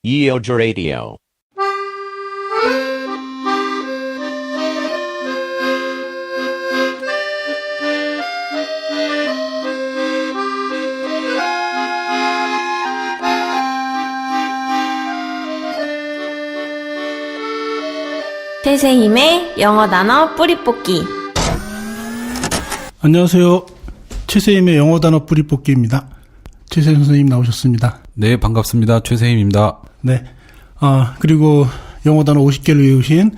Eojo Radio. 최세임의 영어 단어 뿌리 뽑기. 안녕하세요. 최세임의 영어 단어 뿌리 뽑기입니다. 최세임 선생님 나오셨습니다. 네, 반갑습니다. 최세임입니다. 네. 그리고 영어 단어 50개를 외우신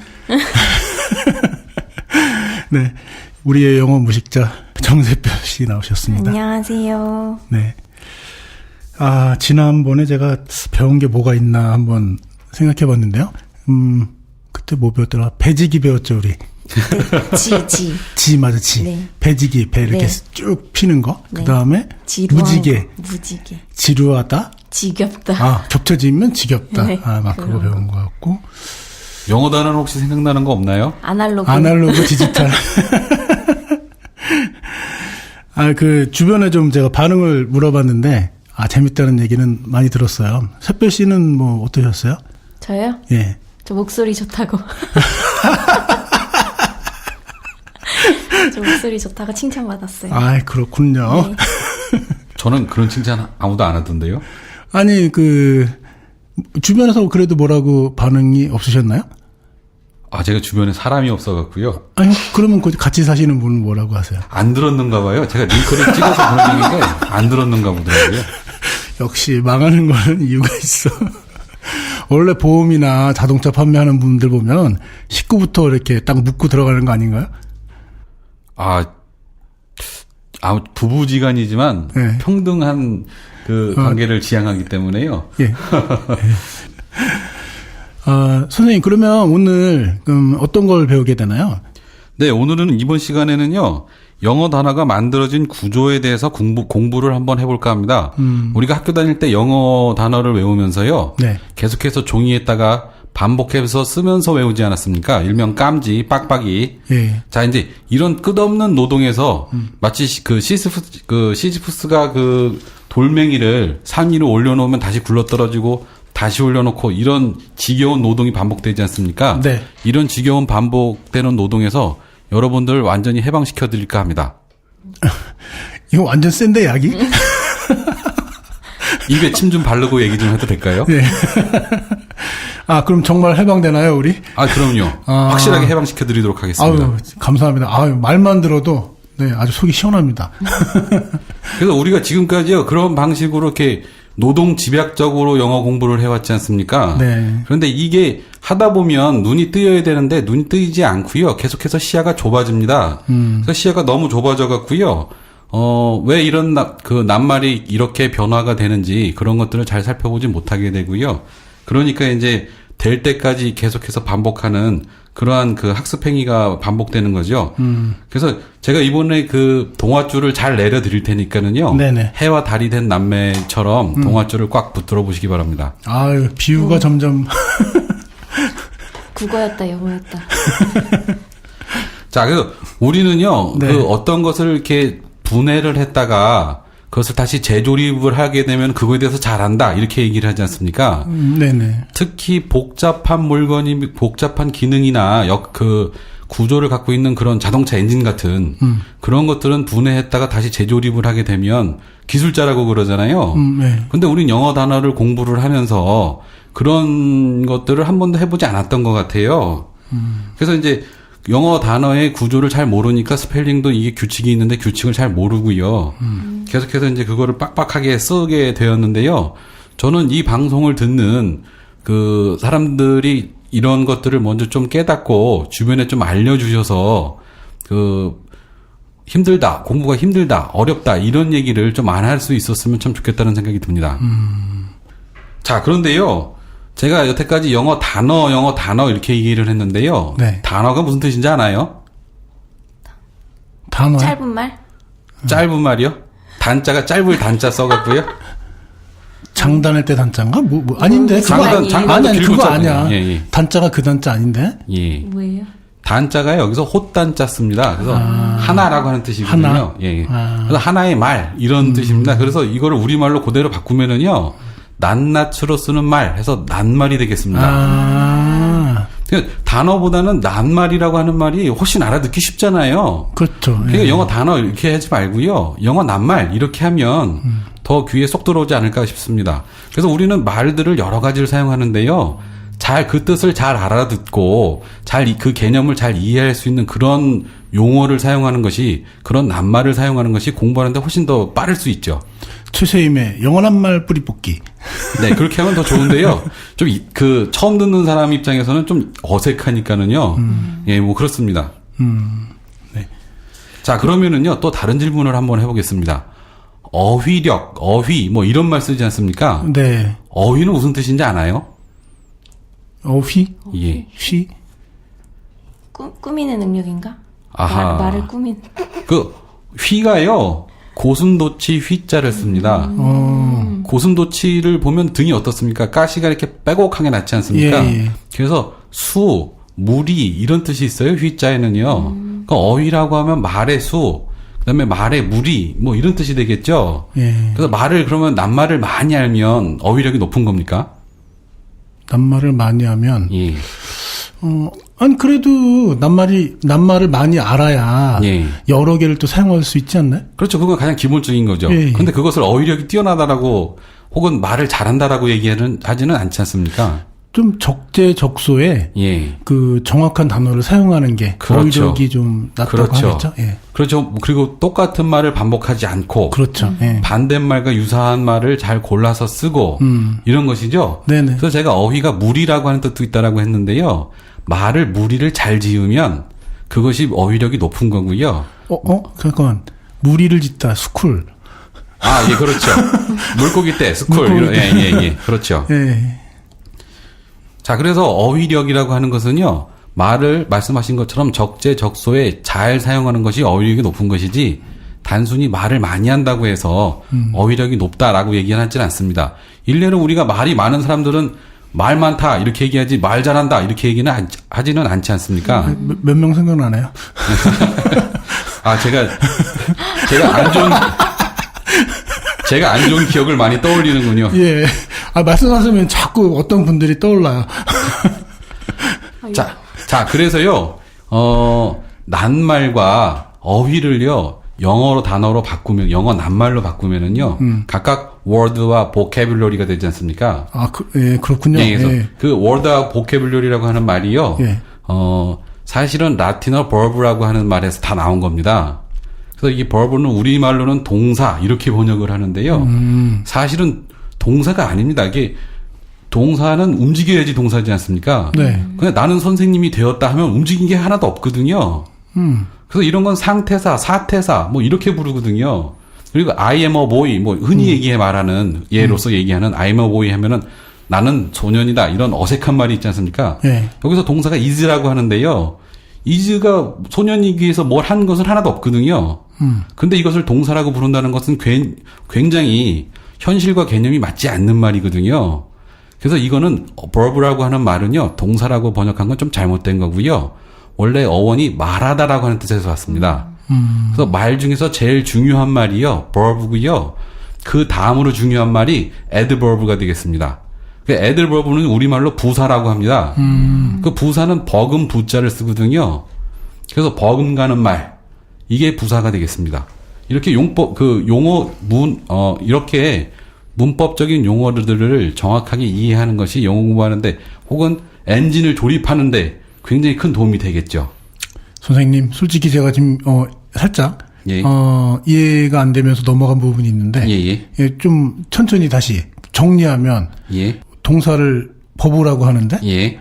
네. 우리의 영어 무식자 정세별 씨 나오셨습니다. 안녕하세요. 네. 지난번에 제가 배운 게 뭐가 있나 한번 생각해 봤는데요. 그때 뭐 배웠더라? 배지기 배웠죠, 우리. 지. 맞아, 지. 네. 배지기, 배 이렇게 네. 쭉 피는 거. 네. 그 다음에 무지개. 지루하다. 지겹다. 겹쳐지면 지겹다. 네. 막 그거 배운 것 같고. 영어 단어는 혹시 생각나는 거 없나요? 아날로그 디지털. 주변에 좀 제가 반응을 물어봤는데, 재밌다는 얘기는 많이 들었어요. 샛별 씨는 뭐 어떠셨어요? 저요? 예. 저 목소리 좋다고. 저 목소리 좋다고 칭찬받았어요. 그렇군요. 네. 저는 그런 칭찬 아무도 안 하던데요. 아니, 주변에서 그래도 뭐라고 반응이 없으셨나요? 제가 주변에 사람이 없어갖고요. 그러면 같이 사시는 분은 뭐라고 하세요? 안 들었는가 봐요. 제가 링크를 찍어서 보내는데 안 들었는가 보더라고요. 역시 망하는 거는 이유가 있어. 원래 보험이나 자동차 판매하는 분들 보면 식구부터 이렇게 딱 묶고 들어가는 거 아닌가요? 부부지간이지만 네. 평등한 관계를 지향하기 때문에요. 예. 선생님, 그러면 오늘 어떤 걸 배우게 되나요? 네, 오늘은 이번 시간에는요. 영어 단어가 만들어진 구조에 대해서 공부를 한번 해볼까 합니다. 우리가 학교 다닐 때 영어 단어를 외우면서요. 네. 계속해서 종이에다가 반복해서 쓰면서 외우지 않았습니까? 일명 깜지, 빡빡이. 예. 자, 이제 이런 끝없는 노동에서 마치 시지프스가 돌멩이를 산 위로 올려놓으면 다시 굴러떨어지고 다시 올려놓고 이런 지겨운 노동이 반복되지 않습니까? 네. 이런 지겨운 반복되는 노동에서 여러분들 완전히 해방시켜 드릴까 합니다. 이거 완전 센데, 약이? 입에 침 좀 바르고 얘기 좀 해도 될까요? 네. 그럼 정말 해방되나요, 우리? 그럼요. 확실하게 해방시켜 드리도록 하겠습니다. 감사합니다. 말만 들어도, 네, 아주 속이 시원합니다. 그래서 우리가 지금까지요, 그런 방식으로 이렇게 노동 집약적으로 영어 공부를 해왔지 않습니까? 네. 그런데 이게 하다 보면 눈이 뜨여야 되는데 눈이 뜨이지 않고요. 계속해서 시야가 좁아집니다. 그래서 시야가 너무 좁아져 갖고요. 왜 이런 낱말이 이렇게 변화가 되는지 그런 것들을 잘 살펴보지 못하게 되고요. 그러니까 이제 될 때까지 계속해서 반복하는 그러한 학습 행위가 반복되는 거죠. 그래서 제가 이번에 동화줄을 잘 내려드릴 테니까는요. 네네. 해와 달이 된 남매처럼 동화줄을 꽉 붙들어 보시기 바랍니다. 비유가 점점. 국어였다, 영어였다. 자, 그래서 우리는요. 네. 어떤 것을 이렇게 분해를 했다가 그것을 다시 재조립을 하게 되면 그거에 대해서 잘한다 이렇게 얘기를 하지 않습니까? 네네. 특히 복잡한 물건이 복잡한 기능이나 구조를 갖고 있는 그런 자동차 엔진 같은 그런 것들은 분해했다가 다시 재조립을 하게 되면 기술자라고 그러잖아요. 네. 근데 우린 영어 단어를 공부를 하면서 그런 것들을 한 번도 해보지 않았던 것 같아요. 그래서 이제 영어 단어의 구조를 잘 모르니까 스펠링도 이게 규칙이 있는데 규칙을 잘 모르고요. 계속해서 이제 그거를 빡빡하게 쓰게 되었는데요. 저는 이 방송을 듣는 사람들이 이런 것들을 먼저 좀 깨닫고 주변에 좀 알려주셔서 힘들다, 공부가 힘들다, 어렵다 이런 얘기를 좀 안 할 수 있었으면 참 좋겠다는 생각이 듭니다. 자, 그런데요. 제가 여태까지 영어 단어 이렇게 얘기를 했는데요. 네. 단어가 무슨 뜻인지 아나요? 단어? 짧은 말? 짧은 말이요? 단자가 짧을 단자 써갖고요. 장단할 때 단자인가? 아닌데. 장단도 그거 아니야. 예. 단자가 그 단자 아닌데? 예. 뭐예요? 단자가 여기서 헛단자 씁니다. 그래서 하나라고 하는 뜻이거든요. 하나? 예. 그래서 하나의 말 이런 뜻입니다. 그래서 이거를 우리말로 그대로 바꾸면은요. 낱낱으로 쓰는 말 해서 낱말이 되겠습니다. 아. 그러니까 단어보다는 낱말이라고 하는 말이 훨씬 알아듣기 쉽잖아요. 그렇죠. 그러니까 영어 단어 이렇게 하지 말고요. 영어 낱말 이렇게 하면 더 귀에 쏙 들어오지 않을까 싶습니다. 그래서 우리는 말들을 여러 가지를 사용하는데요. 잘 그 뜻을 잘 알아듣고 잘 그 개념을 잘 이해할 수 있는 그런 용어를 사용하는 것이, 그런 낱말을 사용하는 것이 공부하는데 훨씬 더 빠를 수 있죠. 최세임의 영어 낱말 뿌리 뽑기. 네, 그렇게 하면 더 좋은데요. 좀 처음 듣는 사람 입장에서는 좀 어색하니까는요. 예, 뭐 그렇습니다. 네. 자, 그러면은요, 또 다른 질문을 한번 해보겠습니다. 어휘력, 어휘, 뭐 이런 말 쓰지 않습니까? 네. 어휘는 무슨 뜻인지 아나요? 어휘? 예. 휘? 꾸미는 능력인가? 아하. 말을 꾸민. 그, 휘가요, 고슴도치 휘자를 씁니다. 고슴도치를 보면 등이 어떻습니까? 가시가 이렇게 빼곡하게 났지 않습니까? 예, 예. 그래서 수, 무리, 이런 뜻이 있어요, 휘자에는요. 그러니까 어휘라고 하면 말의 수, 그 다음에 말의 무리, 뭐 이런 뜻이 되겠죠? 예. 그래서 그러면 낱말을 많이 알면 어휘력이 높은 겁니까? 낱말을 많이 하면, 예. 아니, 그래도 낱말을 많이 알아야 예. 여러 개를 또 사용할 수 있지 않나요? 그렇죠. 그건 가장 기본적인 거죠. 예, 예. 근데 그것을 어휘력이 뛰어나다라고 혹은 말을 잘한다라고 하지는 않지 않습니까? 좀 적재적소에 예. 그 정확한 단어를 사용하는 게 그렇죠. 어휘력이 좀 낮다고 그렇죠. 하겠죠? 예. 그렇죠. 그리고 똑같은 말을 반복하지 않고 그렇죠. 예. 반대말과 유사한 말을 잘 골라서 쓰고 이런 것이죠. 네네. 그래서 제가 어휘가 무리라고 하는 뜻도 있다라고 했는데요. 무리를 잘 지으면 그것이 어휘력이 높은 거고요. 잠깐만. 무리를 짓다, 스쿨. 아, 예, 그렇죠. 물고기 때, 스쿨. 물고기 때. 예. 그렇죠. 예. 자, 그래서 어휘력이라고 하는 것은요, 말을 말씀하신 것처럼 적재적소에 잘 사용하는 것이 어휘력이 높은 것이지, 단순히 말을 많이 한다고 해서 어휘력이 높다라고 얘기하지는 않습니다. 일례로 우리가 말이 많은 사람들은 말 많다 이렇게 얘기하지 말 잘한다 이렇게 얘기는 하지는 않지 않습니까? 몇 명 생각나나요? 아, 제가 안 좋은 기억을 많이 떠올리는군요. 예. 말씀하시면 자꾸 어떤 분들이 떠올라요. 자, 그래서요, 낱말과 어휘를요, 영어 낱말로 바꾸면은요, 각각 word와 vocabulary가 되지 않습니까? 예, 그렇군요. 예, 그래서 예. 그 word와 vocabulary라고 하는 말이요, 예. 사실은 라틴어 verb라고 하는 말에서 다 나온 겁니다. 그래서 이 verb는 우리말로는 동사, 이렇게 번역을 하는데요, 사실은 동사가 아닙니다. 이게, 동사는 움직여야지 동사지 않습니까? 네. 그냥 나는 선생님이 되었다 하면 움직인 게 하나도 없거든요. 그래서 이런 건 상태사, 사태사, 뭐 이렇게 부르거든요. 그리고 I am a boy, 뭐 흔히 말하는 예로서 얘기하는 I am a boy 하면은 나는 소년이다. 이런 어색한 말이 있지 않습니까? 네. 여기서 동사가 is라고 하는데요. is가 소년이기 위해서 뭘 한 것은 하나도 없거든요. 근데 이것을 동사라고 부른다는 것은 굉장히 현실과 개념이 맞지 않는 말이거든요. 그래서 이거는 verb라고 하는 말은요, 동사라고 번역한 건 좀 잘못된 거고요. 원래 어원이 말하다라고 하는 뜻에서 왔습니다. 그래서 말 중에서 제일 중요한 말이요, verb고요. 그 다음으로 중요한 말이 adverb가 되겠습니다. 그 adverb는 우리말로 부사라고 합니다. 그 부사는 버금 부자를 쓰거든요. 그래서 버금가는 말, 이게 부사가 되겠습니다. 이렇게 이렇게 문법적인 용어들을 정확하게 이해하는 것이 영어 공부하는데 혹은 엔진을 조립하는데 굉장히 큰 도움이 되겠죠. 선생님, 솔직히 제가 지금 살짝 예. 이해가 안 되면서 넘어간 부분이 있는데 예, 좀 천천히 다시 정리하면 예. 동사를 버브라고 하는데 예.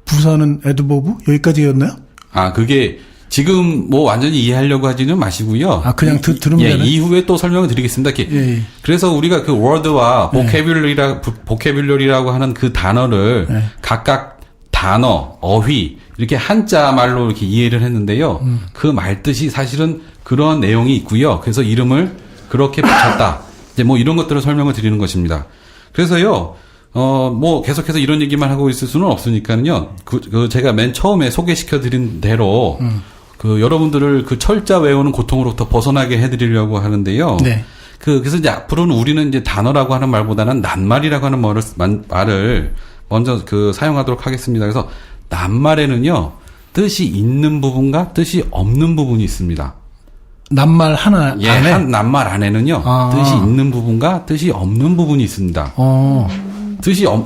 부사는 애드버브 여기까지였나요? 아, 그게 지금 뭐 완전히 이해하려고 하지는 마시고요. 그냥 들으면 예, 되나요? 이후에 또 설명을 드리겠습니다. 예. 그래서 우리가 그 word와 vocabulary라고 하는 그 단어를 각각 단어, 어휘 이렇게 한자 말로 이렇게 이해를 했는데요. 그 말뜻이 사실은 그런 내용이 있고요. 그래서 이름을 그렇게 붙였다. 이제 뭐 이런 것들을 설명을 드리는 것입니다. 그래서요. 뭐 계속해서 이런 얘기만 하고 있을 수는 없으니까요. 제가 맨 처음에 소개시켜 드린 대로 여러분들을 그 철자 외우는 고통으로부터 벗어나게 해드리려고 하는데요. 네. 그래서 이제 앞으로는 우리는 이제 단어라고 하는 말보다는 낱말이라고 하는 말을 먼저 사용하도록 하겠습니다. 그래서 낱말에는요, 뜻이 있는 부분과 뜻이 없는 부분이 있습니다. 낱말 하나 예, 안에? 한 낱말 안에는요, 뜻이 있는 부분과 뜻이 없는 부분이 있습니다.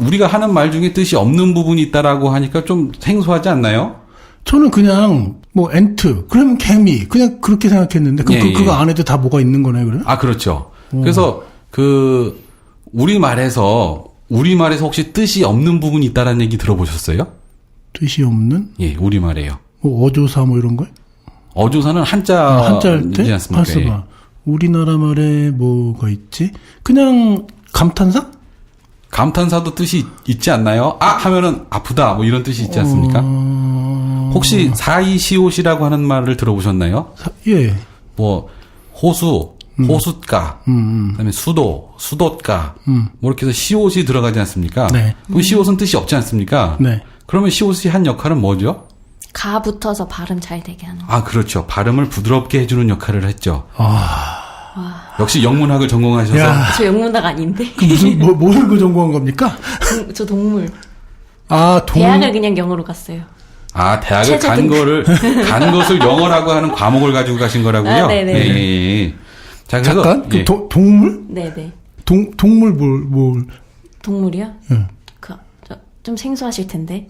우리가 하는 말 중에 뜻이 없는 부분이 있다라고 하니까 좀 생소하지 않나요? 저는 그냥 엔트 그러면 개미 그냥 그렇게 생각했는데 그거 안에도 다 뭐가 있는 거네 그래? 아, 그렇죠. 그래서 우리말에서 혹시 뜻이 없는 부분이 있다라는 얘기 들어보셨어요? 뜻이 없는? 예, 우리말에요. 어조사 이런 거요? 어조사는 한자일 때? 있지 않습니까? 봤어 봐. 우리나라 말에 뭐가 있지? 그냥 감탄사? 감탄사도 뜻이 있지 않나요? 하면은 아프다 이런 뜻이 있지 않습니까? 혹시 사이시옷이라고 하는 말을 들어보셨나요? 예. 호수, 호숫가, 그다음에 수도, 수돗가, 이렇게 해서 시옷이 들어가지 않습니까? 네. 그럼 시옷은 뜻이 없지 않습니까? 네. 그러면 시옷이 한 역할은 뭐죠? 가 붙어서 발음 잘 되게 하는 거. 아, 그렇죠. 발음을 부드럽게 해주는 역할을 했죠. 역시 영문학을 전공하셔서. 야. 저 영문학 아닌데. 무슨 뭘 전공한 겁니까? 저 동물. 동물. 대학을 그냥 영어로 갔어요. 대학을 간 것을 영어라고 하는 과목을 가지고 가신 거라고요? 네네. 예. 자, 그래서. 잠깐? 예. 동물? 네네. 동물 뭘? 동물이요? 예. 좀 생소하실 텐데.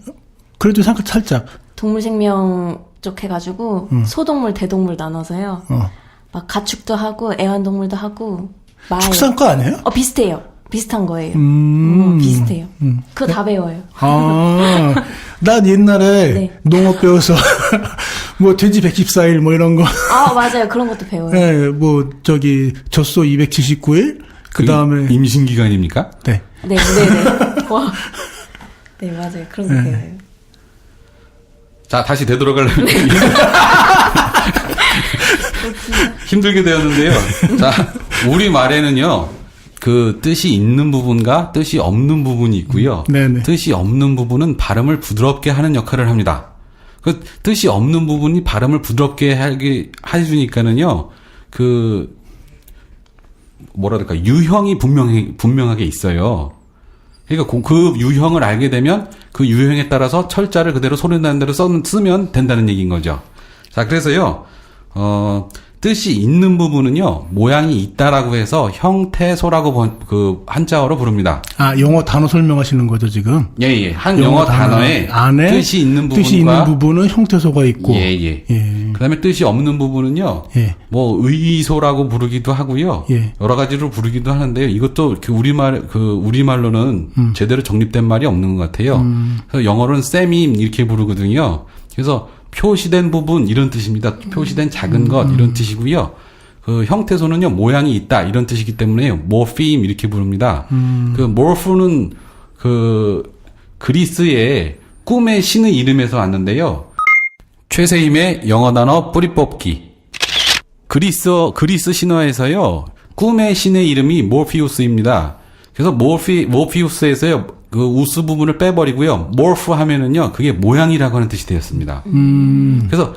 그래도 살짝. 동물 생명 쪽 해가지고, 소동물, 대동물 나눠서요. 막 가축도 하고, 애완동물도 하고, 말. 축산과 아니에요? 비슷해요. 비슷한 거예요. 비슷해요. 그거 다 배워요. 난 옛날에 네. 농업 배워서 돼지 114일 이런 거. 맞아요. 그런 것도 배워요. 네, 젖소 279일. 그 다음에 임신 기간입니까? 네. 네. 와. 네, 맞아요. 그런 거 배워요. 자, 다시 되돌아가려면 힘들게 되었는데요. 자, 우리말에는요, 뜻이 있는 부분과 뜻이 없는 부분이 있고요. 네네. 뜻이 없는 부분은 발음을 부드럽게 하는 역할을 합니다. 뜻이 없는 부분이 발음을 부드럽게 해주니까는요, 유형이 분명하게 있어요. 그러니까 그 유형을 알게 되면 그 유형에 따라서 철자를 그대로 소리 나는 대로 쓰면 된다는 얘기인 거죠. 자, 그래서요, 뜻이 있는 부분은요, 모양이 있다라고 해서 형태소라고 한자어로 부릅니다. 영어 단어 설명하시는 거죠, 지금? 예. 영어 단어에 안에 뜻이 있는 부분은 형태소가 있고. 예. 그 다음에 뜻이 없는 부분은요, 예. 의의소라고 부르기도 하고요. 예. 여러 가지로 부르기도 하는데요. 이것도 우리말로는 제대로 정립된 말이 없는 것 같아요. 그래서 영어로는 쌤임 이렇게 부르거든요. 그래서 표시된 부분 이런 뜻입니다. 표시된 작은 것 이런 뜻이고요. 형태소는요, 모양이 있다 이런 뜻이기 때문에 morpheme 이렇게 부릅니다. morph는 그리스의 꿈의 신의 이름에서 왔는데요. 최세임의 영어 단어 뿌리 뽑기. 그리스 신화에서요, 꿈의 신의 이름이 모피우스입니다. 그래서 모피우스에서요, 우스 부분을 빼버리고요, morph 하면은요, 그게 모양이라고 하는 뜻이 되었습니다. 그래서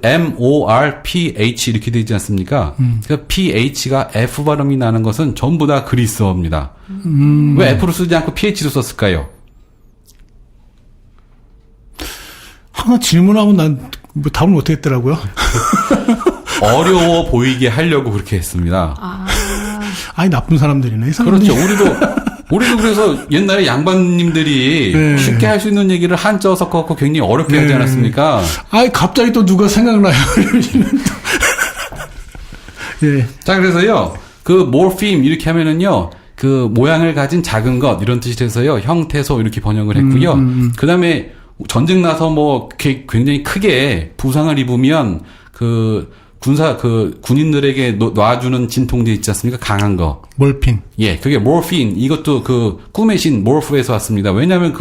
morph 이렇게 되지 않습니까? 그래서 ph가 F 발음이 나는 것은 전부 다 그리스어입니다. 왜 F로 쓰지 않고 ph로 썼을까요? 하나 질문하면 난 답을 못 하겠더라고요. 어려워 보이게 하려고 그렇게 했습니다. 나쁜 사람들이네. 그렇죠. 우리도 그래서 옛날에 양반님들이 쉽게 할 수 있는 얘기를 한자어 섞어갖고 굉장히 어렵게 하지 않았습니까? 갑자기 또 누가 생각나요. 예. 자, 그래서요, morpheme 이렇게 하면은요, 모양을 가진 작은 것 이런 뜻이 돼서요, 형태소 이렇게 번역을 했고요. 그 다음에 전쟁 나서 굉장히 크게 부상을 입으면 군인들에게 놔주는 진통제 있지 않습니까? 강한 거. 몰핀. 예, 그게 morphine. 이것도 꿈의 신, morph에서 왔습니다. 왜냐하면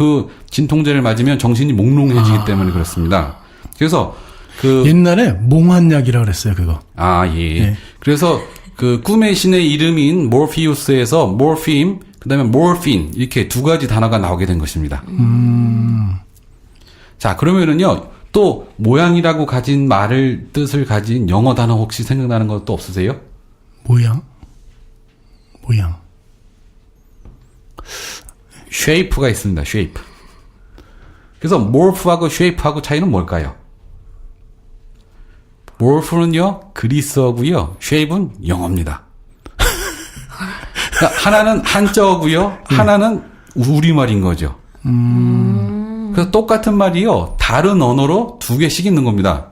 진통제를 맞으면 정신이 몽롱해지기 때문에 그렇습니다. 그래서 옛날에 몽환약이라고 그랬어요, 그거. 예. 예. 그래서 꿈의 신의 이름인 morpheus에서 morpheme, 그 다음에 morphine, 이렇게 두 가지 단어가 나오게 된 것입니다. 자, 그러면은요, 또 모양이라고 가진 뜻을 가진 영어 단어 혹시 생각나는 것도 없으세요? 모양? 모양. shape가 있습니다. shape. 그래서 morph하고 shape하고 차이는 뭘까요? morph는요 그리스어고요. shape는 영어입니다. 그러니까 하나는 한자어고요. 하나는 우리말인 거죠. 그래서 똑같은 말이요. 다른 언어로 두 개씩 있는 겁니다.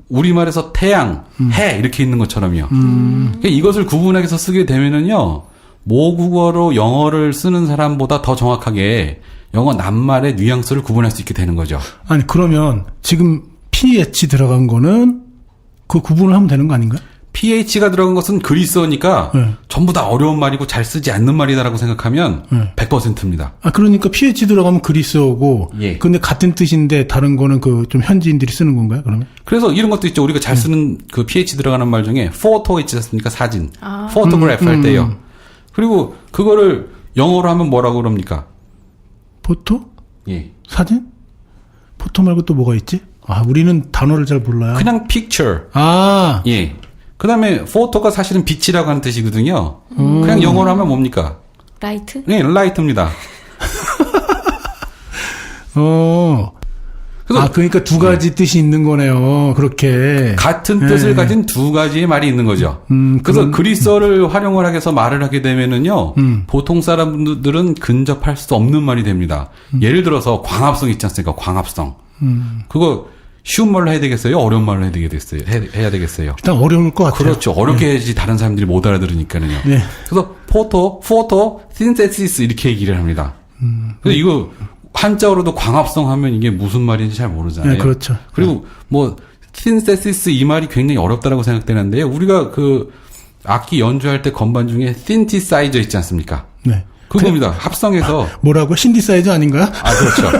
우리말에서 태양, 해 이렇게 있는 것처럼요. 그러니까 이것을 구분해서 쓰게 되면은요. 모국어로 영어를 쓰는 사람보다 더 정확하게 영어 낱말의 뉘앙스를 구분할 수 있게 되는 거죠. 아니 그러면 지금 PH 들어간 거는 그 구분을 하면 되는 거 아닌가요? PH가 들어간 것은 그리스어니까 전부 다 어려운 말이고 잘 쓰지 않는 말이다라고 생각하면 100%입니다. 아 그러니까 PH 들어가면 그리스어고, 예. 근데 같은 뜻인데 다른 거는 그 좀 현지인들이 쓰는 건가요? 그러면? 그래서 이런 것도 있죠. 우리가 잘 쓰는 그 PH 들어가는 말 중에 photo 있지 않습니까? 사진, photograph 할 때요. 그리고 그거를 영어로 하면 뭐라고 그럽니까? 포토? 예. 사진? 포토 말고 또 뭐가 있지? 아 우리는 단어를 잘 몰라요. 그냥 picture. 아 예. 그 다음에 photo가 사실은 빛이라고 하는 뜻이거든요. 그냥 영어로 하면 뭡니까? 라이트? 네, light입니다. 아, 그러니까 두 가지 뜻이 있는 거네요. 그렇게. 같은 뜻을 가진 두 가지의 말이 있는 거죠. 그래서 그리스어를 활용을 하게 해서 말을 하게 되면은요, 보통 사람들은 근접할 수 없는 말이 됩니다. 예를 들어서 광합성 있지 않습니까? 광합성. 그거 쉬운 말로 해야 되겠어요? 어려운 말로 해야 되겠어요? 해야 되겠어요? 일단 어려울 것 같아요. 그렇죠. 어렵게 해야지 다른 사람들이 못 알아들으니까요. 네. 그래서 포토, 신세시스 이렇게 얘기를 합니다. 그래서 이거 한자어로도 광합성 하면 이게 무슨 말인지 잘 모르잖아요. 네, 그렇죠. 그리고 뭐 신세시스 이 말이 굉장히 어렵다라고 생각되는데요. 우리가 그 악기 연주할 때 건반 중에 신티사이저 있지 않습니까? 네. 그겁니다. 합성해서 뭐라고? 신디사이저 아닌가요? 아 그렇죠.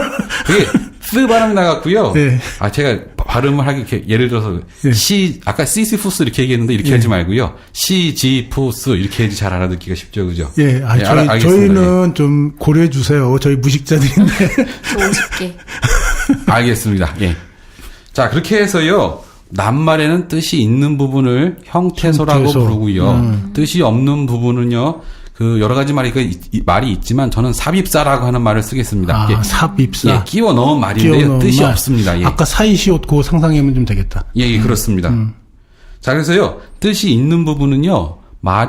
그게 쓰 발음이 나갔고요. 네. 아 제가 발음을 하기 이렇게 예를 들어서 네. 아까 시시푸스 이렇게 얘기했는데 이렇게 하지 말고요. 시지푸스 이렇게 해야지 잘 알아듣기가 쉽죠, 그죠? 예, 아, 저희는 좀 고려해 주세요. 저희 무식자들인데. 저 50개. 알겠습니다. 예. 자 그렇게 해서요. 낱말에는 뜻이 있는 부분을 형태소라고 형태소. 부르고요. 뜻이 없는 부분은요. 그 여러 가지 말이 있지만 저는 삽입사라고 하는 말을 쓰겠습니다. 아, 예. 삽입사. 예, 끼워 넣은 말인데요. 뜻이 말. 없습니다. 예. 아까 사이시옷 그거 상상하면 좀 되겠다. 예, 그렇습니다. 자, 그래서요. 뜻이 있는 부분은요.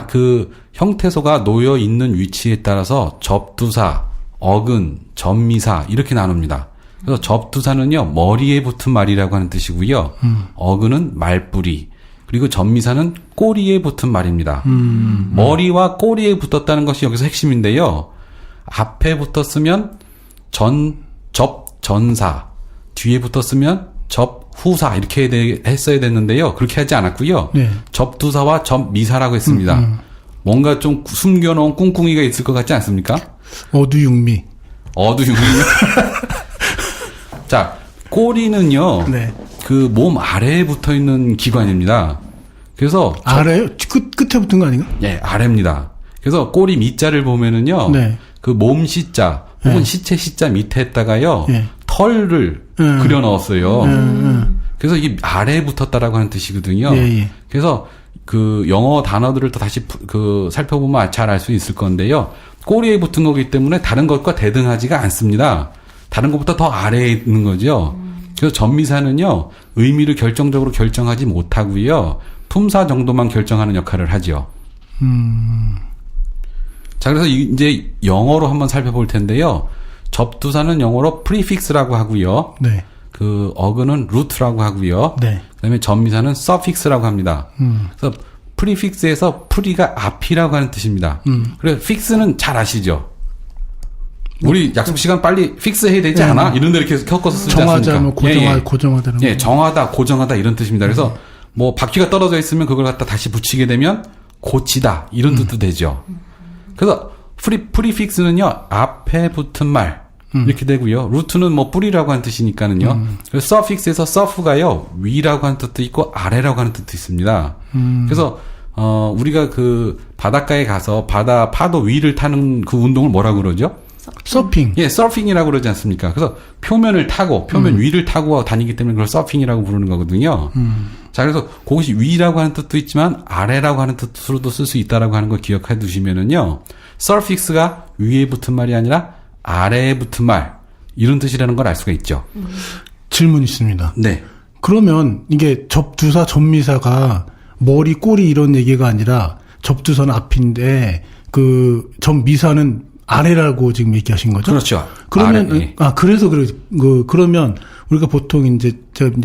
그 형태소가 놓여 있는 위치에 따라서 접두사, 어근, 접미사 이렇게 나눕니다. 그래서 접두사는요. 머리에 붙은 말이라고 하는 뜻이고요. 어근은 말뿌리. 그리고 접미사는 꼬리에 붙은 말입니다. 머리와 꼬리에 붙었다는 것이 여기서 핵심인데요. 앞에 붙었으면 접전사, 뒤에 붙었으면 접후사 이렇게 했어야 됐는데요. 그렇게 하지 않았고요. 네. 접두사와 접미사라고 했습니다. 뭔가 좀 숨겨놓은 꿍꿍이가 있을 것 같지 않습니까? 어두육미. 자, 꼬리는요. 네. 그 몸 아래에 붙어 있는 기관입니다. 그래서 아래요? 끝에 붙은 거 아닌가? 예, 아래입니다. 그래서 꼬리 밑자를 보면은요. 네. 그 몸 시자 혹은 네. 시체 시자 밑에다가요. 네. 털을 그려 넣었어요. 그래서 이게 아래에 붙었다라고 하는 뜻이거든요. 예. 그래서 그 영어 단어들을 또 다시 살펴보면 잘 알 수 있을 건데요. 꼬리에 붙은 거기 때문에 다른 것과 대등하지가 않습니다. 다른 것보다 더 아래에 있는 거죠. 그래서 접미사는요, 의미를 결정적으로 결정하지 못하고요, 품사 정도만 결정하는 역할을 하죠. 자, 그래서 이제 영어로 한번 살펴볼 텐데요. 접두사는 영어로 prefix라고 하고요. 네. 그 어근은 root라고 하고요. 네. 그다음에 접미사는 suffix라고 합니다. 그래서 prefix에서 pre가 앞이라고 하는 뜻입니다. 그래서 fix는 잘 아시죠? 우리 약속 시간 빨리 픽스 해야 되지 않아? 이런 데 이렇게 섞어서 쓰지 않습니까? 정하자, 뭐 고정하다는 예, 정하다, 고정하다 이런 뜻입니다. 그래서 뭐 바퀴가 떨어져 있으면 그걸 갖다 다시 붙이게 되면 고치다 이런 뜻도 되죠. 그래서 프리픽스는요 앞에 붙은 말 이렇게 되고요. 루트는 뭐 뿌리라고 하는 뜻이니까는요. 그래서 서픽스에서 서프가요 위라고 하는 뜻도 있고 아래라고 하는 뜻도 있습니다. 그래서 우리가 그 바닷가에 가서 바다 파도 위를 타는 그 운동을 뭐라고 그러죠? 서핑. 예, 서핑이라고 그러지 않습니까? 그래서 표면을 타고, 표면 위를 타고 다니기 때문에 그걸 서핑이라고 부르는 거거든요. 자, 그래서 그것이 위라고 하는 뜻도 있지만 아래라고 하는 뜻으로도 쓸 수 있다라고 하는 걸 기억해 두시면은요. suffix가 위에 붙은 말이 아니라 아래에 붙은 말 이런 뜻이라는 걸 알 수가 있죠. 질문 있습니다. 네. 그러면 이게 접두사, 접미사가 머리, 꼬리 이런 얘기가 아니라 접두사는 앞인데 그 접미사는 아래라고 지금 얘기하신 거죠? 그렇죠. 그러면 아래, 예. 그래서 그러면 우리가 보통 이제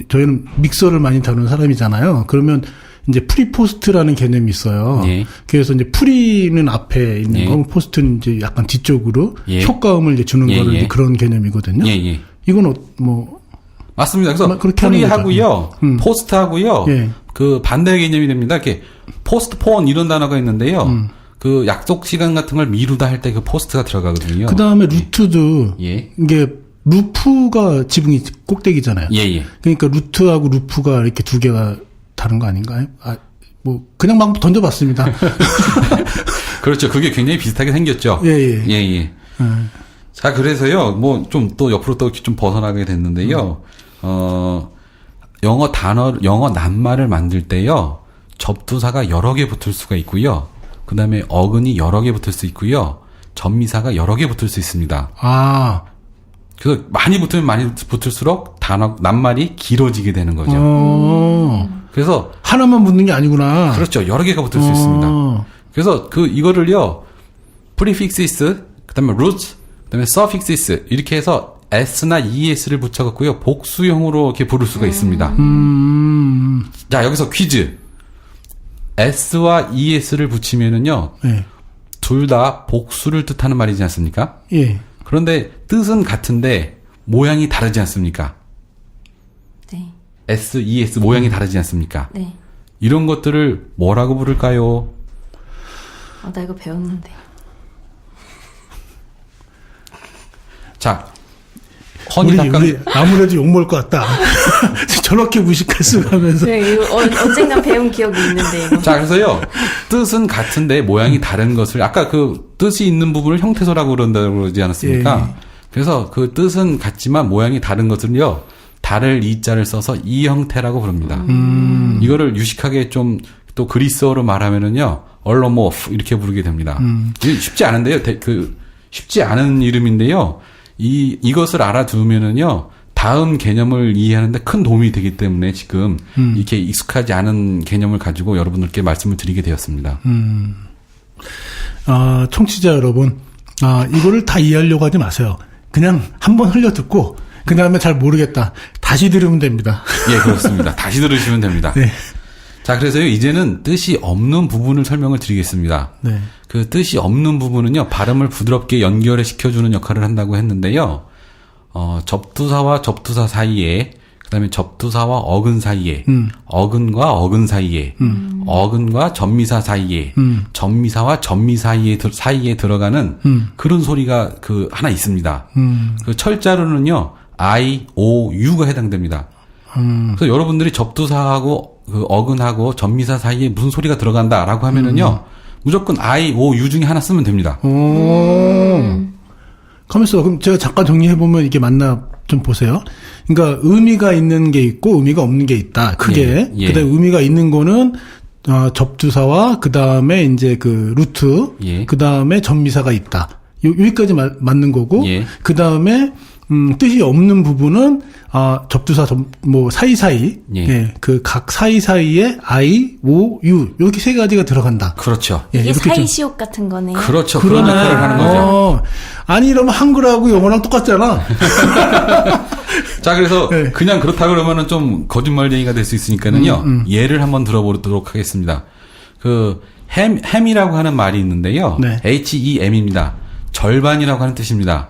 저희는 믹서를 많이 다루는 사람이잖아요. 그러면 이제 프리포스트라는 개념이 있어요. 예. 그래서 이제 프리는 앞에 있는 예. 거고 포스트는 이제 약간 뒤쪽으로 예. 효과음을 이제 주는 예, 거를 예. 이제 그런 개념이거든요. 예, 예. 이건 뭐 맞습니다. 그래서 그렇게 하는 프리하고요, 포스트하고요, 예. 그 반대 개념이 됩니다. 이렇게 포스트폰 이런 단어가 있는데요. 그 약속 시간 같은 걸 미루다 할 때 그 포스트가 들어가거든요. 그 다음에 루트도 예. 이게 루프가 지붕이 꼭대기잖아요. 예, 예. 그러니까 루트하고 루프가 이렇게 두 개가 다른 거 아닌가요? 뭐 그냥 막 던져봤습니다. 그렇죠. 그게 굉장히 비슷하게 생겼죠. 예, 예. 예, 예. 자, 그래서요, 뭐, 좀 또 옆으로 또 좀 벗어나게 됐는데요. 영어 낱말을 만들 때요, 접두사가 여러 개 붙을 수가 있고요. 그 다음에 어근이 여러 개 붙을 수 있고요. 접미사가 여러 개 붙을 수 있습니다. 아. 그래서 많이 붙으면 많이 붙을수록 낱말이 길어지게 되는 거죠. 그래서 하나만 붙는 게 아니구나. 그렇죠. 여러 개가 붙을 수 있습니다. 그래서 이거를요, prefixes, 그 다음에 roots, 그 다음에 suffixes, 이렇게 해서 s나 es를 붙여갖고요, 복수형으로 이렇게 부를 수가 있습니다. 자, 여기서 퀴즈. s와 es를 붙이면은요, 예. 둘 다 복수를 뜻하는 말이지 않습니까? 예. 그런데 뜻은 같은데 모양이 다르지 않습니까? 네. S, ES 모양이 다르지 않습니까? 네. 이런 것들을 뭐라고 부를까요? 나 이거 배웠는데. 자, 허니 우리 아무래도 욕먹을 것 같다. 저렇게 무식할 수가 하면서. 네, 이거 언젠가 배운 기억이 있는데, 이거. 자, 그래서요, 뜻은 같은데 모양이 다른 것을, 아까 그 뜻이 있는 부분을 형태소라고 그런다고 그러지 않았습니까? 예. 그래서 그 뜻은 같지만 모양이 다른 것을요, 달을 이자를 써서 이 형태라고 부릅니다. 이거를 유식하게 좀 또 그리스어로 말하면은요, 얼로모프 이렇게 부르게 됩니다. 이게 쉽지 않은데요, 쉽지 않은 이름인데요, 이것을 알아두면은요, 다음 개념을 이해하는데 큰 도움이 되기 때문에 지금 이렇게 익숙하지 않은 개념을 가지고 여러분들께 말씀을 드리게 되었습니다. 청취자 여러분, 이거를 다 이해하려고 하지 마세요. 그냥 한번 흘려듣고, 그 다음에 잘 모르겠다. 다시 들으면 됩니다. 예, 그렇습니다. 다시 들으시면 됩니다. 네. 자, 그래서요, 이제는 뜻이 없는 부분을 설명을 드리겠습니다. 네. 그 뜻이 없는 부분은요, 발음을 부드럽게 연결을 시켜주는 역할을 한다고 했는데요, 접두사와 접두사 사이에, 그 다음에 접두사와 어근 사이에, 어근과 어근 사이에, 어근과 접미사 사이에, 접미사와 접미 사이에 들어가는 그런 소리가 하나 있습니다. 그 철자로는요, I, O, U가 해당됩니다. 그래서 여러분들이 접두사하고 그 어근하고 접미사 사이에 무슨 소리가 들어간다라고 하면은요, 무조건 I, O, U 중에 하나 쓰면 됩니다. 가만있어. 그럼 제가 잠깐 정리해보면 이게 맞나 좀 보세요. 그러니까 의미가 있는 게 있고 의미가 없는 게 있다. 크게. 예, 예. 그다음에 의미가 있는 거는 접두사와 그다음에 이제 그 루트, 예. 그다음에 접미사가 있다. 여기까지 맞는 거고, 예. 그다음에 뜻이 없는 부분은 접두사 뭐 사이사이, 예. 그 각 사이사이에 I, O, U 이렇게 세 가지가 들어간다. 그렇죠. 예, 이게 이렇게 좀- 사이시옷 같은 거네요. 그렇죠. 그런 역할을 하는 거죠. 아니 이러면 한글하고 영어랑 똑같잖아. 자, 그래서 네. 그냥 그렇다 그러면은 좀 거짓말쟁이가 될 수 있으니까는요. 예를 한번 들어보도록 하겠습니다. 햄이라고 하는 말이 있는데요. 네. HEM입니다. 절반이라고 하는 뜻입니다.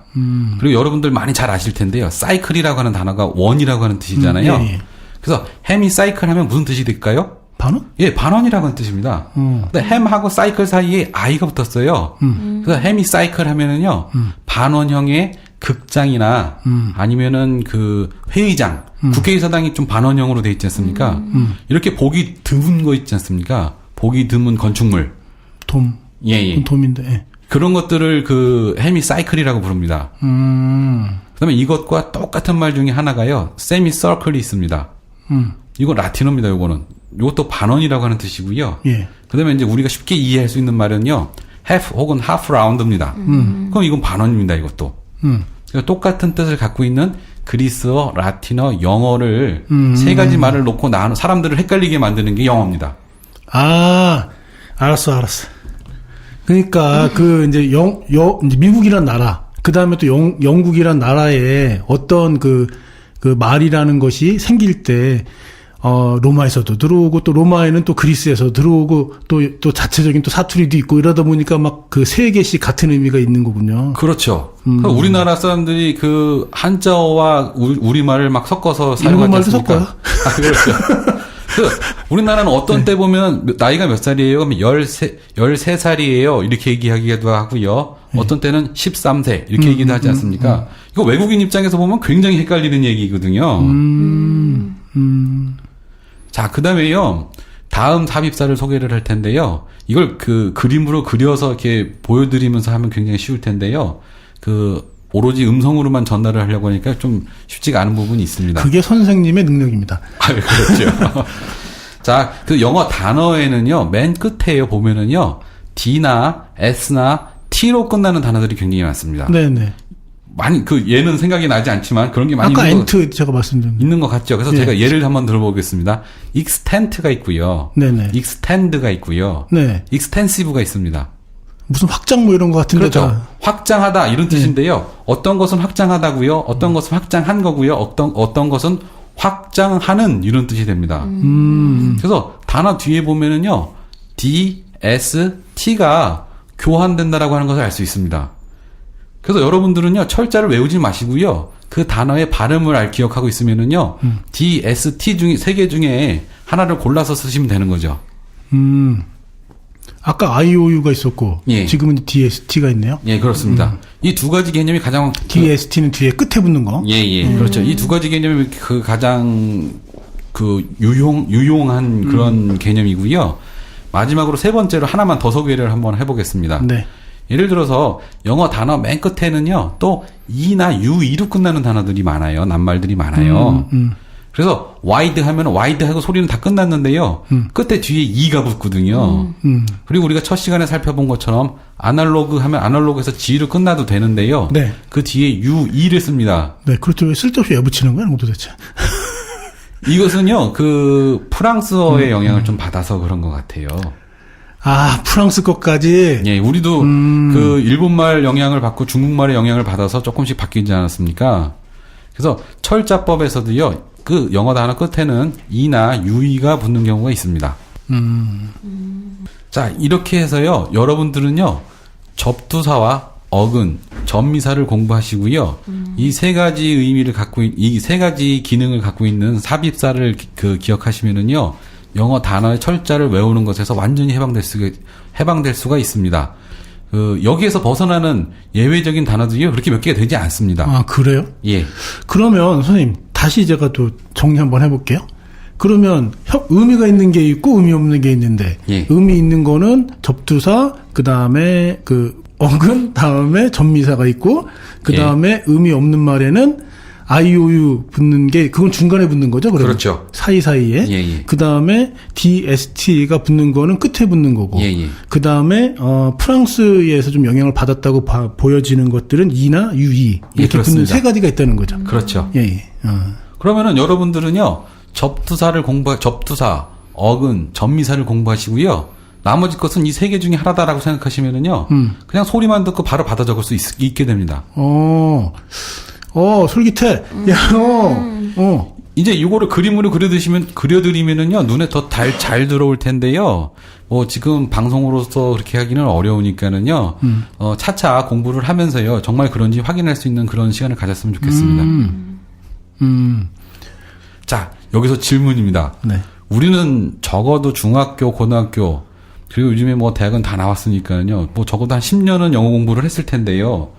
그리고 여러분들 많이 잘 아실 텐데요. 사이클이라고 하는 단어가 원이라고 하는 뜻이잖아요. 예, 예. 그래서 햄이 사이클 하면 무슨 뜻이 될까요? 반원? 예, 반원이라고 하는 뜻입니다. 근데 햄하고 사이클 사이에 I가 붙었어요. 그래서 햄이 사이클 하면은요, 반원형의 극장이나 아니면은 그 회의장, 국회의사당이 좀 반원형으로 돼 있지 않습니까? 이렇게 보기 드문 거 있지 않습니까? 보기 드문 건축물. 돔. 예, 예. 돔인데. 예. 그런 것들을 햄이 사이클이라고 부릅니다. 그 다음에 이것과 똑같은 말 중에 하나가요, 세미 서클이 있습니다. 이거 라틴어입니다. 요거는. 요것도 반원이라고 하는 뜻이고요. 예. 그다음에 이제 우리가 쉽게 이해할 수 있는 말은요. half 혹은 half round입니다. 그럼 이건 반원입니다. 이것도. 그러니까 똑같은 뜻을 갖고 있는 그리스어, 라틴어, 영어를 세 가지 말을 놓고 사람들을 헷갈리게 만드는 게 영어입니다. 아, 알았어. 그러니까 이제 이제 미국이란 나라, 그 다음에 또 영국이란 나라에 어떤 그 말이라는 것이 생길 때 로마에서도 들어오고 또 로마에는 또 그리스에서 들어오고 또 자체적인 또 사투리도 있고 이러다 보니까 막 그 세 개씩 같은 의미가 있는 거군요. 그렇죠. 그러니까 우리나라 사람들이 그 한자어와 우리말을 막 섞어서 사용하지 않습니까? 섞어요? 아, 그렇죠. 우리나라는 어떤 때 보면 나이가 몇 살이에요? 그러면 13살이에요. 이렇게 얘기하기도 하고요. 어떤 때는 13세 이렇게 얘기도 하지 않습니까? 이거 외국인 입장에서 보면 굉장히 헷갈리는 얘기거든요. 자, 그다음에요. 다음 삽입사를 소개를 할 텐데요. 이걸 그림으로 그려서 이렇게 보여드리면서 하면 굉장히 쉬울 텐데요. 오로지 음성으로만 전달을 하려고 하니까 좀 쉽지가 않은 부분이 있습니다. 그게 선생님의 능력입니다. 아, 그렇죠. 자, 영어 단어에는요, 맨 끝에요, 보면은요, D나 S나 T로 끝나는 단어들이 굉장히 많습니다. 네네. 많이, 얘는 생각이 나지 않지만 그런 게 많이 아까 엔트 제가 말씀드린 있는 것 같죠. 그래서 제가 예를 한번 들어보겠습니다. extent가 있고요. 네네. extend가 있고요. 네. extensive가 있습니다. 무슨 확장 뭐 이런 것 같은데. 그렇죠. 확장하다 이런 뜻인데요. 어떤 것은 확장하다고요. 어떤 것은 확장한 거고요. 어떤 것은 확장하는 이런 뜻이 됩니다. 그래서 단어 뒤에 보면은요. D, S, T가 교환된다라고 하는 것을 알 수 있습니다. 그래서 여러분들은요. 철자를 외우지 마시고요. 그 단어의 발음을 기억하고 있으면은요. D, S, T 중에 세 개 중에 하나를 골라서 쓰시면 되는 거죠. 아까 IOU가 있었고 예. 지금은 DST가 있네요. 예, 그렇습니다. 이 두 가지 개념이 가장 DST는 뒤에 끝에 붙는 거. 예, 그렇죠. 이 두 가지 개념이 가장 유용한 그런 개념이고요. 마지막으로 세 번째로 하나만 더 소개를 한번 해보겠습니다. 네. 예를 들어서 영어 단어 맨 끝에는요, 또 E나 UE로 끝나는 단어들이 많아요. 낱말들이 많아요. 그래서 wide 하면 wide 하고 소리는 다 끝났는데요. 끝에 뒤에 E가 붙거든요. 그리고 우리가 첫 시간에 살펴본 것처럼 아날로그 하면 아날로그에서 G로 끝나도 되는데요. 네. 그 뒤에 UE를 씁니다. 네, 그렇죠. 왜 쓸데없이 애 붙이는 거야, 도대체? 이것은요, 프랑스어의 영향을 좀 받아서 그런 것 같아요. 아, 프랑스 것까지? 예, 우리도 일본말 영향을 받고 중국말의 영향을 받아서 조금씩 바뀌지 않았습니까? 그래서 철자법에서도요, 영어 단어 끝에는 E나 UE가 붙는 경우가 있습니다. 자, 이렇게 해서요, 여러분들은요, 접두사와 어근, 전미사를 공부하시고요, 이 세 가지 의미를 이 세 가지 기능을 갖고 있는 삽입사를 기억하시면은요, 영어 단어의 철자를 외우는 것에서 완전히 해방될 수가 있습니다. 여기에서 벗어나는 예외적인 단어들이 그렇게 몇 개가 되지 않습니다. 아, 그래요? 예. 그러면 선생님, 다시 제가 또 정리 한번 해볼게요. 그러면 의미가 있는 게 있고 의미 없는 게 있는데, 예. 의미 있는 거는 접두사, 그 다음에 어근, 다음에 전미사가 있고, 그 다음에 예. 의미 없는 말에는 IOU 붙는 게, 그건 중간에 붙는 거죠? 그러면? 그렇죠. 사이사이에. 예. 그 다음에 DST가 붙는 거는 끝에 붙는 거고. 예. 그 다음에, 프랑스에서 좀 영향을 받았다고 보여지는 것들은 E나 UE. 이렇게 예, 붙는 세 가지가 있다는 거죠. 그렇죠. 예. 그러면은 여러분들은요, 접두사, 어근, 전미사를 공부하시고요, 나머지 것은 이 세 개 중에 하나다라고 생각하시면은요, 그냥 소리만 듣고 바로 받아 적을 수 있게 됩니다. 솔깃해. 야, 이제 이거를 그림으로 그려드리면은요, 눈에 더 잘 들어올 텐데요. 지금 방송으로서 그렇게 하기는 어려우니까는요, 차차 공부를 하면서요, 정말 그런지 확인할 수 있는 그런 시간을 가졌으면 좋겠습니다. 자, 여기서 질문입니다. 네. 우리는 적어도 중학교, 고등학교, 그리고 요즘에 대학은 다 나왔으니까요, 적어도 한 10년은 영어 공부를 했을 텐데요.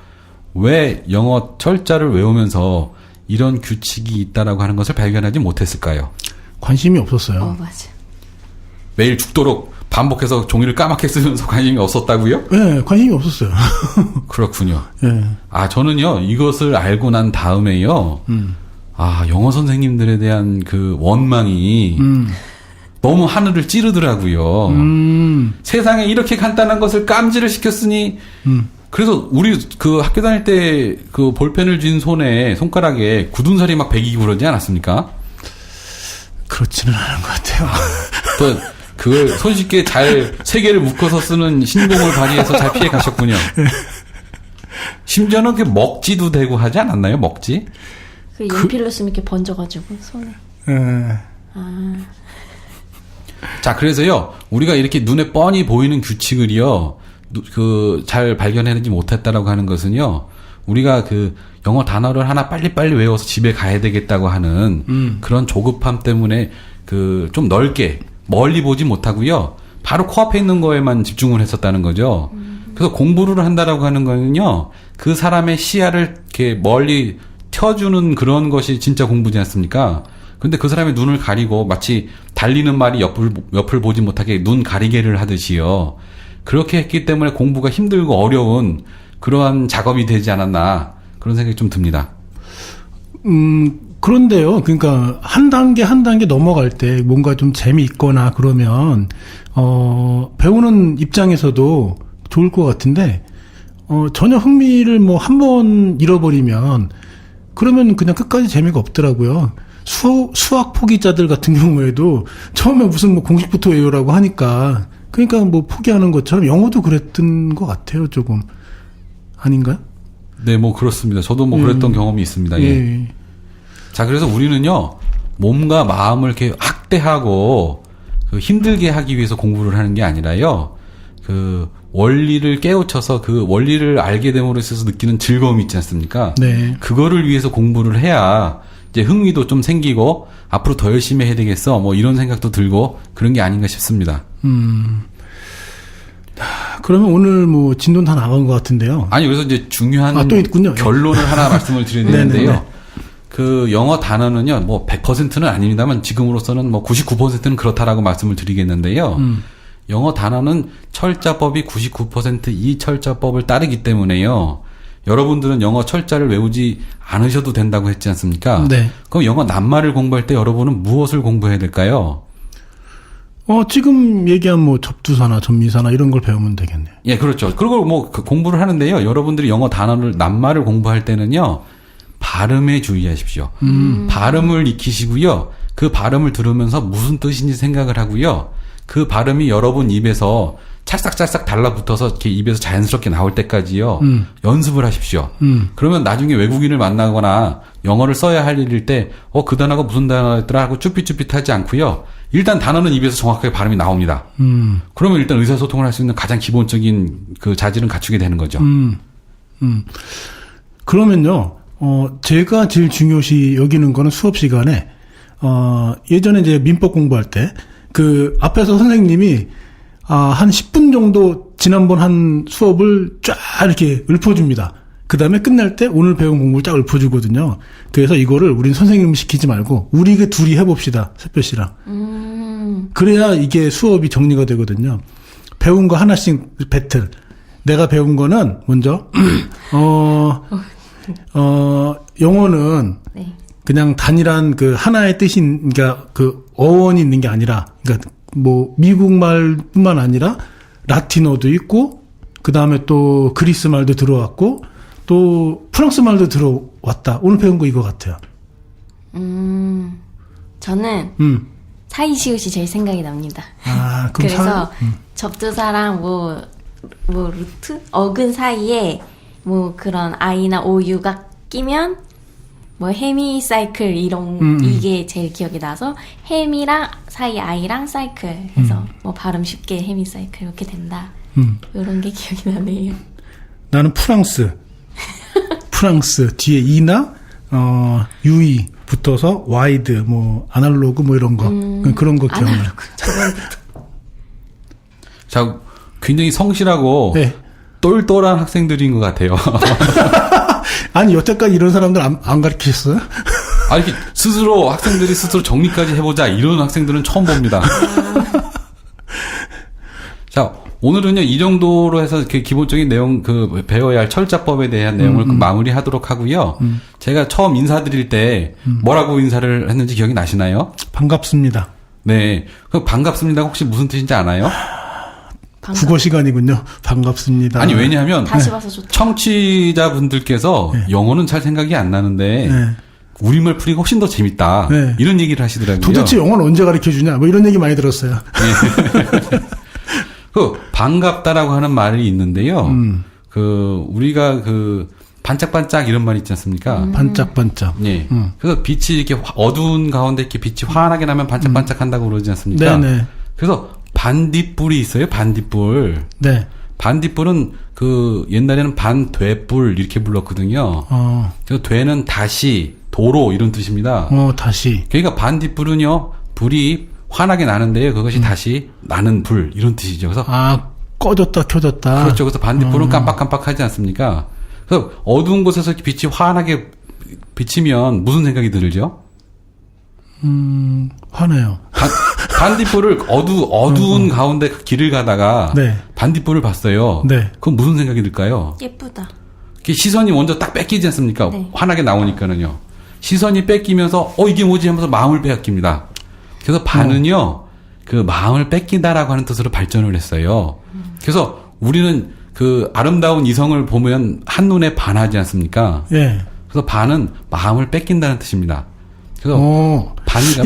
왜 영어 철자를 외우면서 이런 규칙이 있다라고 하는 것을 발견하지 못했을까요? 관심이 없었어요. 맞아. 매일 죽도록 반복해서 종이를 까맣게 쓰면서 관심이 없었다고요? 네, 관심이 없었어요. 그렇군요. 네. 저는요, 이것을 알고 난 다음에요, 영어 선생님들에 대한 그 원망이 너무 하늘을 찌르더라고요. 세상에 이렇게 간단한 것을 깜지를 시켰으니, 그래서 우리 그 학교 다닐 때 그 볼펜을 쥔 손가락에 굳은 살이 막 배기고 그러지 않았습니까? 그렇지는 않은 것 같아요. 또 그걸 손쉽게 잘 세 개를 묶어서 쓰는 신공을 발휘해서 잘 피해 가셨군요. 심지어는 그 먹지도 되고 하지 않았나요? 먹지? 그 연필로 쓰면 이렇게 번져가지고 손에. 자, 그래서요, 우리가 이렇게 눈에 뻔히 보이는 규칙을요, 잘 발견해내지 못했다라고 하는 것은요, 우리가 그 영어 단어를 하나 빨리빨리 외워서 집에 가야 되겠다고 하는 그런 조급함 때문에 그 좀 넓게 멀리 보지 못하고요, 바로 코앞에 있는 거에만 집중을 했었다는 거죠. 그래서 공부를 한다라고 하는 거는요, 그 사람의 시야를 이렇게 멀리 켜주는 그런 것이 진짜 공부지 않습니까? 근데 그 사람의 눈을 가리고 마치 달리는 말이 옆을 보지 못하게 눈 가리개를 하듯이요. 그렇게 했기 때문에 공부가 힘들고 어려운 그러한 작업이 되지 않았나, 그런 생각이 좀 듭니다. 그런데요. 그러니까 한 단계 넘어갈 때 뭔가 좀 재미있거나 그러면 배우는 입장에서도 좋을 것 같은데 전혀 흥미를 뭐 한 번 잃어버리면 그러면 그냥 끝까지 재미가 없더라고요. 수학 포기자들 같은 경우에도 처음에 무슨 뭐 공식부터 외우라고 하니까 그러니까 뭐 포기하는 것처럼 영어도 그랬던 것 같아요. 조금 아닌가요? 네, 뭐 그렇습니다. 저도 뭐 그랬던 경험이 있습니다. 예. 자, 그래서 우리는요, 몸과 마음을 이렇게 학대하고 그 힘들게 하기 위해서 공부를 하는 게 아니라요, 그 원리를 깨우쳐서 그 원리를 알게 됨으로 있어서 느끼는 즐거움이 있지 않습니까? 네. 그거를 위해서 공부를 해야 이제 흥미도 좀 생기고 앞으로 더 열심히 해야 되겠어, 뭐 이런 생각도 들고 그런 게 아닌가 싶습니다. 그러면 오늘 뭐 진도는 다 나간 것 같은데요. 아니, 그래서 이제 중요한 또 있군요. 결론을 하나 말씀을 드려야 되는데요. 그 영어 단어는요, 뭐 100%는 아닙니다만 지금으로서는 뭐 99%는 그렇다라고 말씀을 드리겠는데요. 영어 단어는 철자법이 99% 이 철자법을 따르기 때문에요. 여러분들은 영어 철자를 외우지 않으셔도 된다고 했지 않습니까? 네. 그럼 영어 낱말을 공부할 때 여러분은 무엇을 공부해야 될까요? 지금 얘기한 뭐 접두사나 접미사나 이런 걸 배우면 되겠네요. 예, 그렇죠. 그리고 뭐 공부를 하는데요. 여러분들이 영어 단어를 낱말을 공부할 때는요, 발음에 주의하십시오. 발음을 익히시고요. 그 발음을 들으면서 무슨 뜻인지 생각을 하고요. 그 발음이 여러분 입에서 찰싹찰싹 달라붙어서 이렇게 입에서 자연스럽게 나올 때까지요. 연습을 하십시오. 그러면 나중에 외국인을 만나거나 영어를 써야 할 일일 때 그 단어가 무슨 단어였더라 하고 쭈삣쭈삣하지 않고요. 일단 단어는 입에서 정확하게 발음이 나옵니다. 그러면 일단 의사소통을 할 수 있는 가장 기본적인 그 자질은 갖추게 되는 거죠. 그러면요. 제가 제일 중요시 여기는 거는 수업 시간에 예전에 이제 민법 공부할 때 그 앞에서 선생님이 한 10분 정도 지난번 한 수업을 쫙 이렇게 읊어줍니다. 그 다음에 끝날 때 오늘 배운 공부를 쫙 읊어주거든요. 그래서 이거를 우린 선생님 시키지 말고 우리 그 둘이 해봅시다. 새별 씨랑. 그래야 이게 수업이 정리가 되거든요. 배운 거 하나씩 배틀. 내가 배운 거는 먼저 영어는 네. 그냥 단일한 그 하나의 뜻이, 그러니까 그 어원이 있는 게 아니라, 그러니까 뭐 미국 말뿐만 아니라 라틴어도 있고, 그 다음에 또 그리스 말도 들어왔고, 또 프랑스 말도 들어왔다. 오늘 배운 거 이거 같아요. 저는 사이시옷이 제일 생각이 납니다. 그럼 그래서 접두사랑 뭐 루트? 어근 사이에 뭐 그런 I나 OU가 끼면 뭐 헤미사이클 이런 이게 제일 기억이 나서 햄이랑 사이 I랑 사이클 해서 뭐 발음 쉽게 헤미사이클 이렇게 된다. 이런 게 기억이 나네요. 나는 프랑스 뒤에 E나 UE 붙어서 와이드 뭐 아날로그 뭐 이런 거 그런 거 기억나요. 자, 굉장히 성실하고 네. 똘똘한 학생들인 것 같아요. 아니 여태까지 이런 사람들 안 가르치셨어요? 이렇게 학생들이 스스로 정리까지 해보자 이런 학생들은 처음 봅니다. 자, 오늘은요 이 정도로 해서 이렇게 기본적인 내용 배워야 할 철자법에 대한 내용을 마무리하도록 하고요. 제가 처음 인사드릴 때 뭐라고 인사를 했는지 기억이 나시나요? 반갑습니다. 네. 그 반갑습니다가 혹시 무슨 뜻인지 아나요? 국어 시간이군요. 반갑습니다. 아니, 왜냐하면 다시 봐서 좋다. 청취자분들께서 네. 영어는 잘 생각이 안 나는데 네. 우리말 풀이가 훨씬 더 재밌다. 네. 이런 얘기를 하시더라고요. 도대체 영어를 언제 가르쳐주냐? 뭐 이런 얘기 많이 들었어요. 그 반갑다라고 하는 말이 있는데요. 그 우리가 그 반짝반짝 이런 말 있지 않습니까? 반짝반짝. 예. 그래서 빛이 이렇게 어두운 가운데 이렇게 빛이 환하게 나면 반짝반짝한다고 그러지 않습니까? 네네. 그래서 반딧불이 있어요. 반딧불. 네. 반딧불은 그 옛날에는 반되불 이렇게 불렀거든요. 그래서 되는 다시 도로 이런 뜻입니다. 다시. 그러니까 반딧불은요 불이 환하게 나는데요. 그것이 다시 나는 불 이런 뜻이죠. 그래서 꺼졌다 켜졌다. 그렇죠. 그래서 반딧불은 깜빡깜빡하지 않습니까? 그래서 어두운 곳에서 이렇게 빛이 환하게 비치면 무슨 생각이 들죠? 화내요. 반딧불을 어두운 가운데 길을 가다가 네. 반딧불을 봤어요. 네. 그럼 무슨 생각이 들까요? 예쁘다. 시선이 먼저 딱 뺏기지 않습니까? 네. 환하게 나오니까는요. 시선이 뺏기면서 이게 뭐지 하면서 마음을 빼앗깁니다. 그래서 반은요. 그 마음을 뺏긴다라고 하는 뜻으로 발전을 했어요. 그래서 우리는 그 아름다운 이성을 보면 한눈에 반하지 않습니까? 예. 그래서 반은 마음을 뺏긴다는 뜻입니다. 그래서 반이가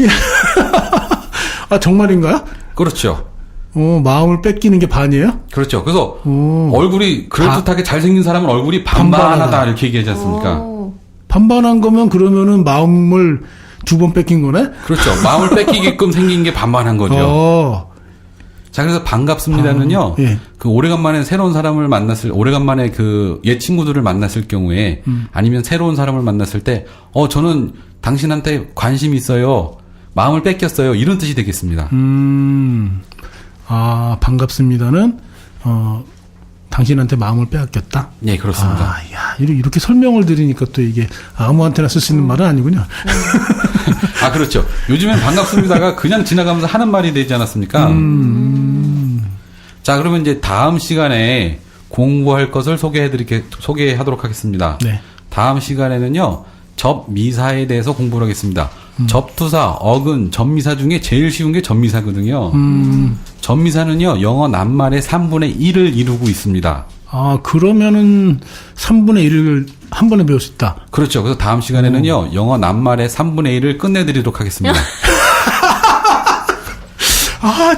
정말인가요? 그렇죠. 마음을 뺏기는 게 반이에요? 그렇죠. 그래서 얼굴이 그럴듯하게 잘생긴 사람은 얼굴이 반반하다 이렇게 얘기하지 않습니까? 반반한 거면 그러면은 마음을 2번 뺏긴 거네? 그렇죠. 마음을 뺏기게끔 생긴 게 반반한 거죠. 자, 그래서 반갑습니다는요. 예. 그 오래간만에 새로운 사람을 오래간만에 그 옛 친구들을 만났을 경우에 아니면 새로운 사람을 만났을 때 저는 당신한테 관심이 있어요. 마음을 뺏겼어요. 이런 뜻이 되겠습니다. 반갑습니다는 당신한테 마음을 빼앗겼다? 네, 그렇습니다. 이렇게 설명을 드리니까 또 이게 아무한테나 쓸 수 있는 말은 아니군요. 그렇죠. 요즘엔 반갑습니다가 그냥 지나가면서 하는 말이 되지 않았습니까? 자, 그러면 이제 다음 시간에 공부할 것을 소개하도록 하겠습니다. 네. 다음 시간에는요, 접미사에 대해서 공부를 하겠습니다. 접두사, 어근, 접미사 중에 제일 쉬운 게 접미사거든요. 접미사는요, 영어 낱말의 3분의 1을 이루고 있습니다. 그러면은 3분의 1을 한 번에 배울 수 있다. 그렇죠. 그래서 다음 시간에는요, 영어 낱말의 3분의 1을 끝내드리도록 하겠습니다.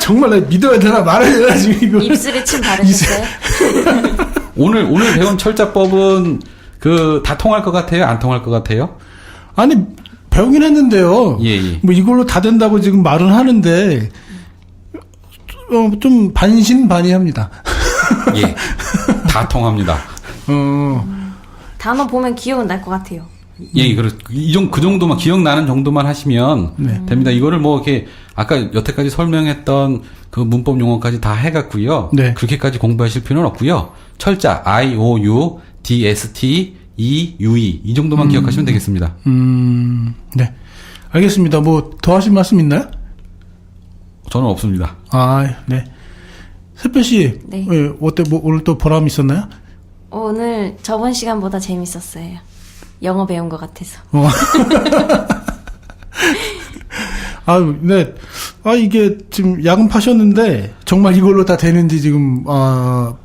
정말 나 믿어야 되나 말아야 되나 지금 이거. 입술에 침 바르셨어요? 오늘 배운 철자법은 다 통할 것 같아요? 안 통할 것 같아요? 아니, 배우긴 했는데요. 예. 뭐 이걸로 다 된다고 지금 말은 하는데, 좀 반신반의합니다. 예. 다 통합니다. 단어 보면 기억은 날 것 같아요. 예, 그 정도만, 기억나는 정도만 하시면 됩니다. 이거를 뭐, 이렇게, 아까 여태까지 설명했던 그 문법 용어까지 다 해갖고요. 네. 그렇게까지 공부하실 필요는 없고요. 철자, I, O, U, D, S, T, E, U, E. 이 정도만 기억하시면 되겠습니다. 네. 알겠습니다. 뭐, 더 하실 말씀 있나요? 저는 없습니다. 네. 새별씨, 네. 어때, 오늘 또 보람 있었나요? 오늘 저번 시간보다 재밌었어요. 영어 배운 것 같아서. 네. 이게 지금 야근 파셨는데 정말 이걸로 다 되는지 지금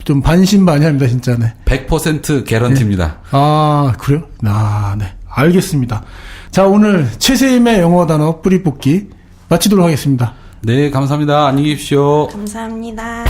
좀 반신반의합니다, 진짜네. 100% 개런티입니다. 그래요? 네. 알겠습니다. 자, 오늘 최세임의 영어 단어 뿌리 뽑기 마치도록 하겠습니다. 네, 감사합니다. 안녕히 계십시오. 감사합니다.